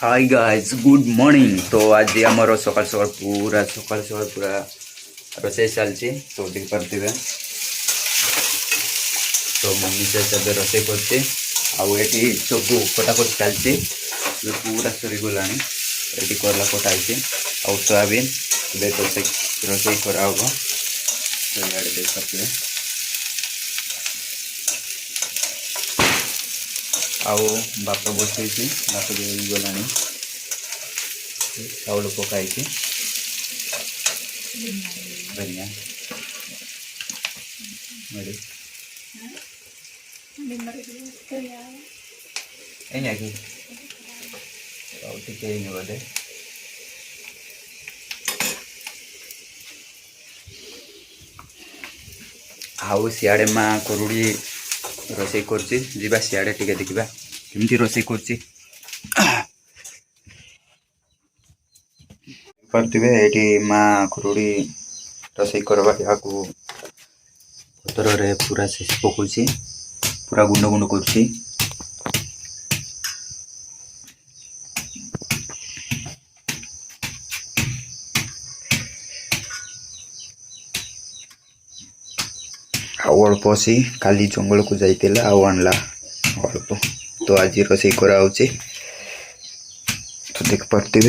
Hi guys good morning. तो आज आमर सकाल सकाल पूरा रोसे चलती तो देख पारे। तो मम्मी से सब रोसे करते आठी सब कटाकट चलती पूरा सरीगला ये करला कटाई आउ सोयाबीन रोसे करा तो इे देख पारे आउ बाप बसई बाप गला चाउल पकाई धनिया बोधे आउ सियाड़े माँ करुड़ी रोसे कर सियाड़े टिके देखा केमती रोसे कर माँ करुड़ी रोसे करवा पतर रे पूरा शेष पकाउची पूरा गुंड गुंड करुची। अल्प सी काली जंगल को जाइला आणला अल्प तो आज रोसे करा तो देख पारे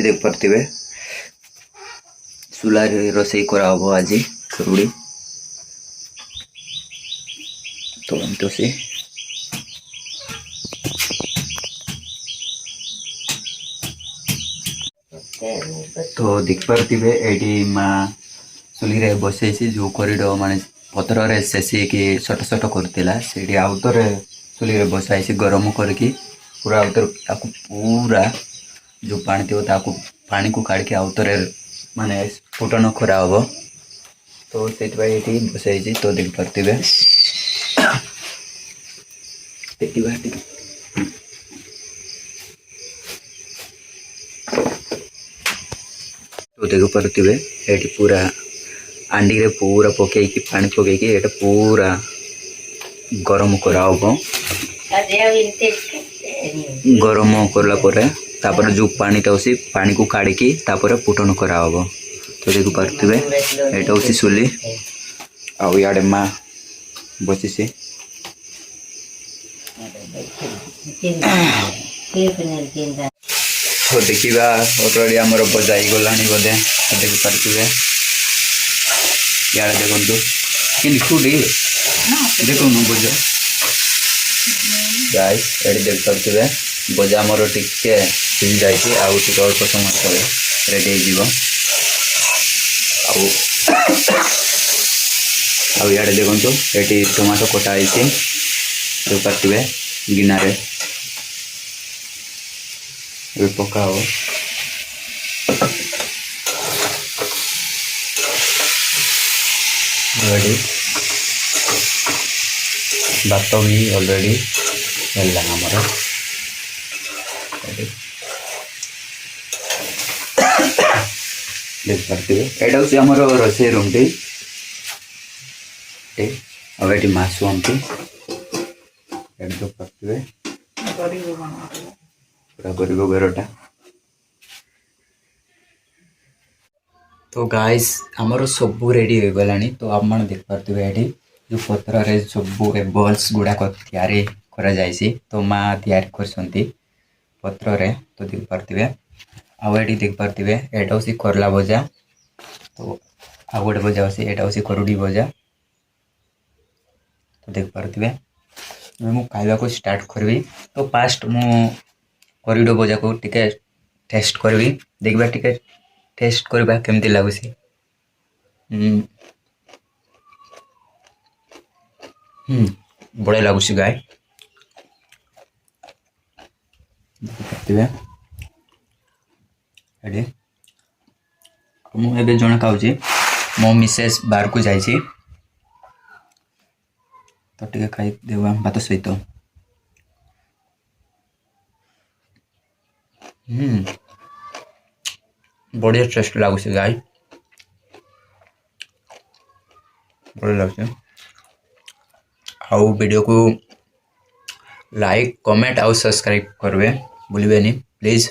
देख पारे चूल्हा रोसे करा आज करुड़ी तो से तो देख पारे ये माँ चुली बसई जो करिड मान पतर शेषी कि छोट छोट करला से आउतर चुली बसाई गरम करके पूरा आउतर पूरा जो पानी थी पानी को काढ़ी आउतर माने फुटन करा हम तो से बसाई तो देख पारे तो देख पारे ये पूरा आंडी रे पूरा पकईकी पानी पकईकी ये पूरा गरम करा हम गरम करला जो पानी था पानी को काढ़ी फुटन करा हम तो देख पारे ये हूँ चुली आड़े माँ बची तो देखा अलरेडी आमर बजा गला बोधे देख पारे यार देखु कि देखो बज गाइस ये देख पारे बजा मोर टे सिझी जाए अल्प समय पर रेडी हो देखु ये टमाटो कटाई देख पारे गिनारे पकाओ रेडी भात भी ऑलरेडी है आमर देख पारे यहाँ हूँ आम रोसे रूम टी ये मसू आमती देख पारे पूरा गरीब बेरटा। तो गाइस आमर सब रेडी हो गला तो आप देख पारे ये जो पत्र रे सब बल्स गुड़ाक तैयारी करा जाइए तो माँ तैयारी कर पत्र रे तो देख पारे आठ देख पारे एटा हूँ करला भजा तो आउ गोटे भजा यहाँ हूँ करुड़ी भजा तो देख पारे मु खावा को स्टार्ट करी तो फास्ट मु करिडो भजा को टिके टेस्ट करी देखा टिके टेस्ट करवा केमती लगुच बढ़िया लगुच गाय मुझे जन खाऊँ मो मिसेस बाहर को जाइए तो टे खाई देवा भात सहित बढ़िया टेस्ट लगुच गाय बढ़िया लगे आउ वीडियो को ଲାଇକ୍ କମେଣ୍ଟ ଆଉ ସବସ୍କ୍ରାଇବ୍ କରିବେ ଭୁଲିବେନି ପ୍ଲିଜ୍।